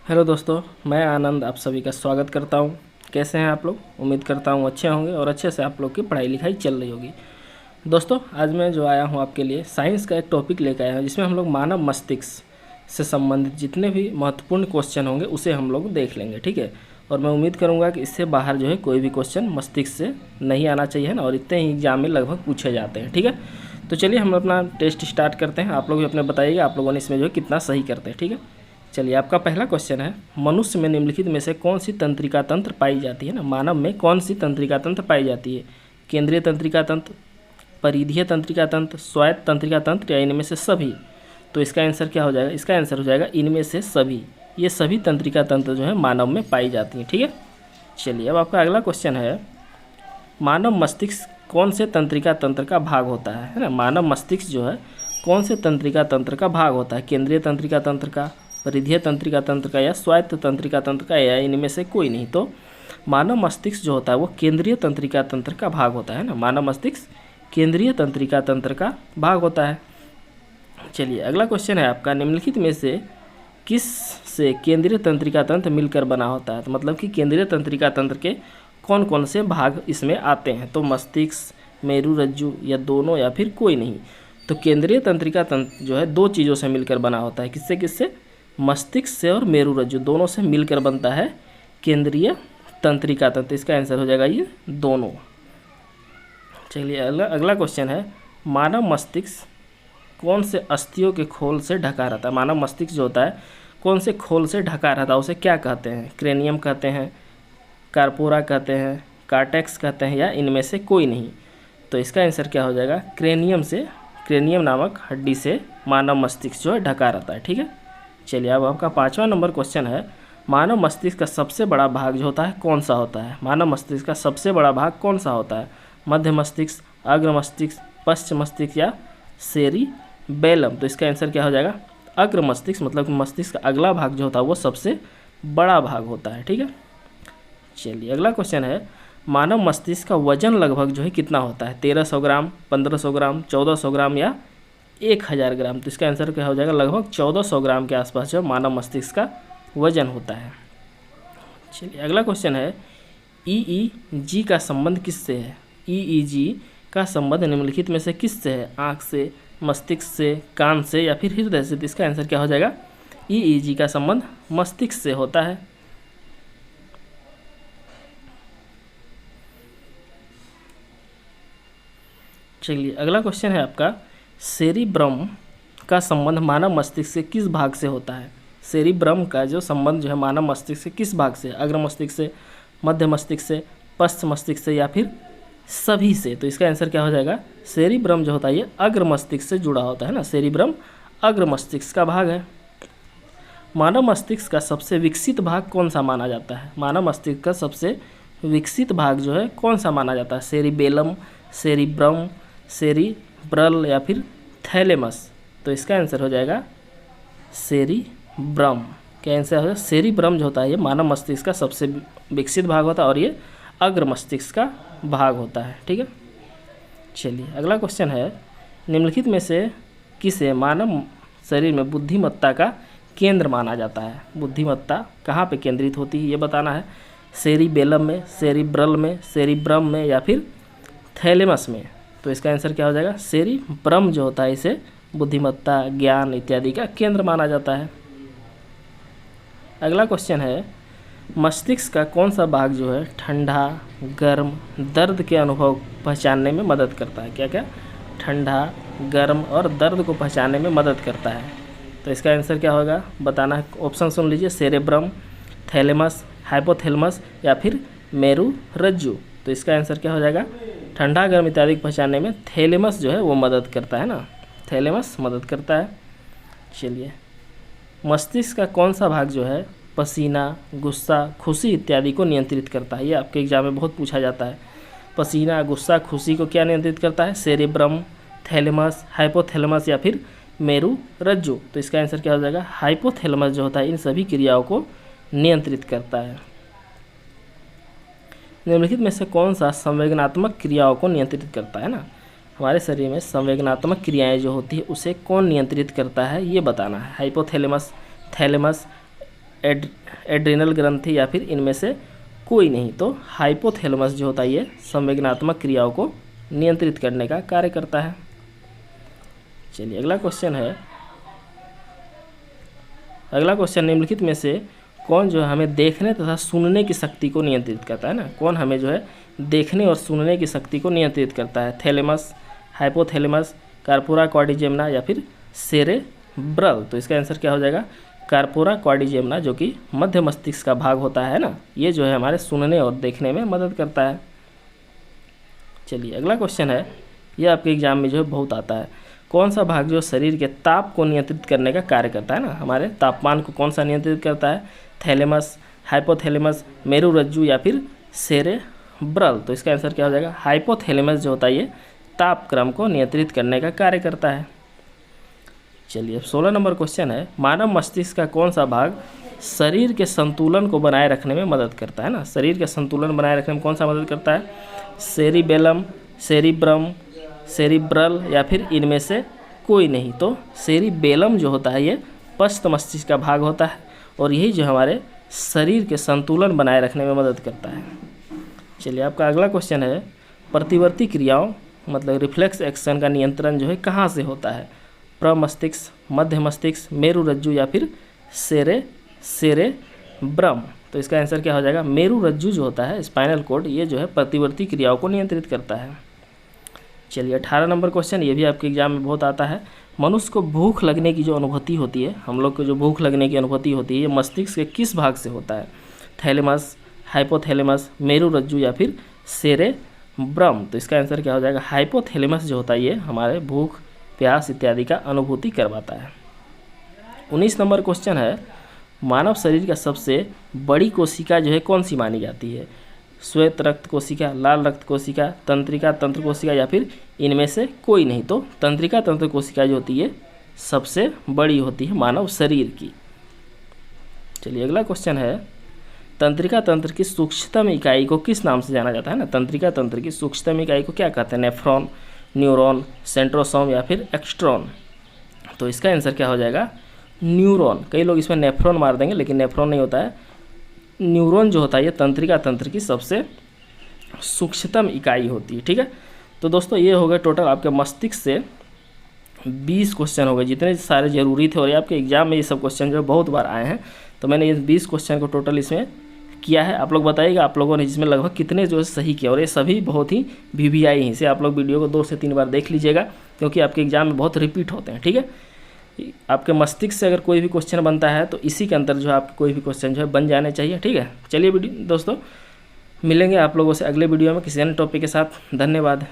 Hello दोस्तों, मैं आनंद आप सभी का स्वागत करता हूं। कैसे हैं आप लोग? उम्मीद करता हूं अच्छे होंगे और अच्छे से आप लोग की पढ़ाई लिखाई चल रही होगी। दोस्तों, आज मैं जो आया हूं आपके लिए साइंस का एक टॉपिक लेकर आया हूं, जिसमें हम लोग मानव मस्तिष्क से संबंधित जितने भी महत्वपूर्ण क्वेश्चन होंगे उसे हम लोग देख लेंगे, ठीक है। और मैं उम्मीद करूँगा कि इससे बाहर जो है कोई भी क्वेश्चन मस्तिष्क से नहीं आना चाहिए ना, और इतने ही एग्जाम में लगभग पूछे जाते हैं, ठीक है। तो चलिए हम अपना टेस्ट स्टार्ट करते हैं। आप लोग भी अपने बताइएगा आप लोगों ने इसमें जो है कितना सही करते हैं, ठीक है। चलिए, आपका पहला क्वेश्चन है, मनुष्य में निम्नलिखित में से कौन सी तंत्रिका तंत्र पाई जाती है ना, मानव में कौन सी तंत्रिका तंत्र पाई जाती है? केंद्रीय तंत्रिका तंत्र, परिधीय तंत्रिका तंत्र, स्वायत्त तंत्रिका तंत्र या इनमें से सभी? तो इसका आंसर क्या हो जाएगा? इसका आंसर हो जाएगा इनमें से सभी। ये सभी तंत्रिका तंत्र जो है मानव में पाई जाती हैं, ठीक है। चलिए, अब आपका अगला क्वेश्चन है, मानव मस्तिष्क कौन से तंत्रिका तंत्र का भाग होता है ना? मानव मस्तिष्क जो है कौन से तंत्रिका तंत्र का भाग होता है? केंद्रीय तंत्रिका तंत्र का, परिधीय तंत्रिका तंत्र का या स्वायत्त तंत्रिका तंत्र का, या इनमें से कोई नहीं? तो मानव मस्तिष्क जो होता है वो केंद्रीय तंत्रिका तंत्र का भाग होता है ना। मानव मस्तिष्क केंद्रीय तंत्रिका तंत्र का भाग होता है। चलिए, अगला क्वेश्चन है आपका, निम्नलिखित में से किस से केंद्रीय तंत्रिका तंत्र मिलकर बना होता है? तो मतलब कि केंद्रीय तंत्रिका तंत्र के कौन कौन से भाग इसमें आते हैं? तो मस्तिष्क, मेरुरज्जु, या दोनों, या फिर कोई नहीं? तो केंद्रीय तंत्रिका तंत्र जो है दो चीज़ों से मिलकर बना होता है। किससे किससे? मस्तिष्क से और मेरुरज्जु दोनों से मिलकर बनता है केंद्रीय तंत्रिका तंत्र। इसका आंसर हो जाएगा ये दोनों। चलिए, अगला क्वेश्चन है, मानव मस्तिष्क कौन से अस्थियों के खोल से ढका रहता है? मानव मस्तिष्क जो होता है कौन से खोल से ढका रहता है, उसे क्या कहते हैं? क्रेनियम कहते हैं, कार्पोरा कहते हैं, कार्टेक्स कहते हैं, या इनमें से कोई नहीं? तो इसका आंसर क्या हो जाएगा? क्रेनियम से, क्रेनियम नामक हड्डी से मानव मस्तिष्क जो है ढका रहता है, ठीक है। चलिए, अब आपका 5वां नंबर क्वेश्चन है, मानव मस्तिष्क का सबसे बड़ा भाग जो होता है कौन सा होता है? मानव मस्तिष्क का सबसे बड़ा भाग कौन सा होता है? मध्य मस्तिष्क, अग्र मस्तिष्क, पश्च मस्तिष्क, या सेरिबेलम? तो इसका आंसर क्या हो जाएगा? अग्र मस्तिष्क, मतलब मस्तिष्क का अगला भाग जो होता है वो सबसे बड़ा भाग होता है, ठीक है। चलिए, अगला क्वेश्चन है, मानव मस्तिष्क का वजन लगभग जो है कितना होता है? 1300 ग्राम, 1500 ग्राम, 1400 ग्राम, या 1000 ग्राम? तो इसका आंसर क्या हो जाएगा? लगभग 1400 ग्राम के आसपास जो मानव मस्तिष्क का वजन होता है। चलिए, अगला क्वेश्चन है, ईईजी का संबंध किससे है? ईईजी का संबंध निम्नलिखित में से किससे है? आँख से, मस्तिष्क से, कान से, या फिर हृदय से? तो इसका आंसर क्या हो जाएगा? ईईजी का संबंध मस्तिष्क से होता है। चलिए, अगला क्वेश्चन है आपका, सेरिब्रम का संबंध मानव मस्तिष्क से किस भाग से होता है? सेरिब्रम का जो संबंध जो है मानव मस्तिष्क से किस भाग से? अग्र मस्तिष्क से, मध्य मस्तिष्क से, पश्च मस्तिष्क से, या फिर सभी से? तो इसका आंसर क्या हो जाएगा? सेरिब्रम जो होता है ये अग्र मस्तिष्क से जुड़ा होता है ना। सेरिब्रम अग्र मस्तिष्क का भाग है। मानव मस्तिष्क का सबसे विकसित भाग कौन सा माना जाता है? मानव मस्तिष्क का सबसे विकसित भाग जो है कौन सा माना जाता है? सेरिबेलम, सेरिब्रम, सेरिब्रल, या फिर थैलेमस? तो इसका आंसर हो जाएगा सेरिब्रम। क्या आंसर हो जाएगा? सेरिब्रम जो होता है ये मानव मस्तिष्क का सबसे विकसित भाग होता है और ये अग्र मस्तिष्क का भाग होता है, ठीक है। चलिए, अगला क्वेश्चन है, निम्नलिखित में से किसे मानव शरीर में बुद्धिमत्ता का केंद्र माना जाता है? बुद्धिमत्ता कहाँ पे केंद्रित होती है ये बताना है। सेरिबेलम में, सेरिब्रल में, सेरिब्रम में, या फिर थैलेमस में? तो इसका आंसर क्या हो जाएगा? सेरिब्रम जो होता है इसे बुद्धिमत्ता, ज्ञान इत्यादि का केंद्र माना जाता है। अगला क्वेश्चन है, मस्तिष्क का कौन सा भाग जो है ठंडा, गर्म, दर्द के अनुभव पहचानने में मदद करता है? क्या क्या? ठंडा, गर्म और दर्द को पहचानने में मदद करता है। तो इसका आंसर क्या होगा बताना है। ऑप्शन सुन लीजिए, सेरेब्रम, थैलेमस, हाइपोथैलेमस, या फिर मेरुरज्जु? तो इसका आंसर क्या हो जाएगा? ठंडा, गर्म इत्यादि को पहचानने में थैलेमस जो है वो मदद करता है ना। थैलेमस मदद करता है। चलिए, मस्तिष्क का कौन सा भाग जो है पसीना, गुस्सा, खुशी इत्यादि को नियंत्रित करता है? ये आपके एग्जाम में बहुत पूछा जाता है। पसीना, गुस्सा, खुशी को क्या नियंत्रित करता है? सेरेब्रम, थैलेमस, हाइपोथैलेमस, या फिर मेरुरज्जु? तो इसका आंसर क्या हो जाएगा? हाइपोथैलेमस जो होता है इन सभी क्रियाओं को नियंत्रित करता है। निम्नलिखित में से कौन सा संवेदनात्मक क्रियाओं को नियंत्रित करता है ना? हमारे शरीर में संवेदनात्मक क्रियाएं जो होती है उसे कौन नियंत्रित करता है ये बताना है। हाइपोथैलेमस, थैलेमस, एड्रिनल ग्रंथि या फिर इनमें से कोई नहीं। तो हाइपोथैलेमस जो होता है ये संवेदनात्मक क्रियाओं को नियंत्रित करने का कार्य करता है। चलिए अगला क्वेश्चन है, अगला क्वेश्चन निम्नलिखित में से कौन जो है हमें देखने तथा सुनने की शक्ति को नियंत्रित करता है ना, कौन हमें जो है देखने और सुनने की शक्ति को नियंत्रित करता है? थैलेमस, हाइपोथैलेमस, कार्पोरा क्वाड्रिजेमिना या फिर सेरेब्रल। तो इसका आंसर क्या हो जाएगा? कार्पोरा क्वाड्रिजेमिना, जो कि मध्य मस्तिष्क का भाग होता है ना, ये जो है हमारे सुनने और देखने में मदद करता है। चलिए अगला क्वेश्चन है, यह आपके एग्जाम में जो है बहुत आता है। कौन सा भाग जो शरीर के ताप को नियंत्रित करने का कार्य करता है ना, हमारे तापमान को कौन सा नियंत्रित करता है? थैलेमस, हाइपोथैलेमस, मेरुरज्जु या फिर सेरेब्रल। तो इसका आंसर क्या हो जाएगा? हाइपोथैलेमस जो होता है ये ताप क्रम को नियंत्रित करने का कार्य करता है। चलिए अब 16 नंबर क्वेश्चन है, मानव मस्तिष्क का कौन सा भाग शरीर के संतुलन को बनाए रखने में मदद करता है ना, शरीर के संतुलन बनाए रखने में कौन सा मदद करता है? सेरिबेलम, सेरिब्रम, सेरिब्रल या फिर इनमें से कोई नहीं। तो सेरिबेलम जो होता है ये पश्च मस्तिष्क का भाग होता है और यही जो हमारे शरीर के संतुलन बनाए रखने में मदद करता है। चलिए आपका अगला क्वेश्चन है, प्रतिवर्ती क्रियाओं मतलब रिफ्लेक्स एक्शन का नियंत्रण जो है कहाँ से होता है? प्रमस्तिष्क, मध्य मस्तिष्क, मेरुरज्जु या फिर सेरेब्रम। तो इसका आंसर क्या हो जाएगा? मेरुरज्जु जो होता है स्पाइनल कॉर्ड, ये जो है प्रतिवर्ती क्रियाओं को नियंत्रित करता है। चलिए 18 नंबर क्वेश्चन, ये भी आपके एग्जाम में बहुत आता है। मनुष्य को भूख लगने की जो अनुभूति होती है, हम लोग को जो भूख लगने की अनुभूति होती है, ये मस्तिष्क के किस भाग से होता है? थैलेमस, हाइपोथैलेमस, मेरुरज्जु या फिर सेरेब्रम। तो इसका आंसर क्या हो जाएगा? हाइपोथैलेमस जो होता है ये हमारे भूख, प्यास इत्यादि का अनुभूति करवाता है। 19 नंबर क्वेश्चन है, मानव शरीर का सबसे बड़ी कोशिका जो है कौन सी मानी जाती है? श्वेत रक्त कोशिका, लाल रक्त कोशिका, तंत्रिका तंत्र कोशिका या फिर इनमें से कोई नहीं। तो तंत्रिका तंत्र कोशिका जो होती है सबसे बड़ी होती है मानव शरीर की। चलिए अगला क्वेश्चन है, तंत्रिका तंत्र की सूक्ष्मतम इकाई को किस नाम से जाना जाता है ना, तंत्रिका तंत्र की सूक्ष्मतम इकाई को क्या कहते हैं? नेफ्रॉन, न्यूरॉन, सेंट्रोसोम या फिर एक्स्ट्रॉन। तो इसका आंसर क्या हो जाएगा? न्यूरॉन। कई लोग इसमें नेफ्रॉन मार देंगे लेकिन नेफ्रॉन नहीं होता है, न्यूरॉन जो होता है ये तंत्रिका तंत्र की सबसे सूक्ष्मतम इकाई होती है। ठीक है, तो दोस्तों ये हो गए टोटल आपके मस्तिष्क से 20 क्वेश्चन हो गए, जितने सारे जरूरी थे और ये आपके एग्जाम में ये सब क्वेश्चन जो बहुत बार आए हैं। तो मैंने ये 20 क्वेश्चन को टोटल इसमें किया है। आप लोग बताइएगा आप लोगों ने इसमें लगभग कितने जो है सही किया, और ये सभी बहुत ही VVI हैं। इसे आप लोग वीडियो को 2 से 3 बार देख लीजिएगा क्योंकि आपके एग्जाम में बहुत रिपीट होते हैं। ठीक है, आपके मस्तिष्क से अगर कोई भी क्वेश्चन बनता है तो इसी के अंदर जो है आपके कोई भी क्वेश्चन जो है बन जाने चाहिए। ठीक है, चलिए दोस्तों मिलेंगे आप लोगों से अगले वीडियो में किसी अन्य टॉपिक के साथ। धन्यवाद।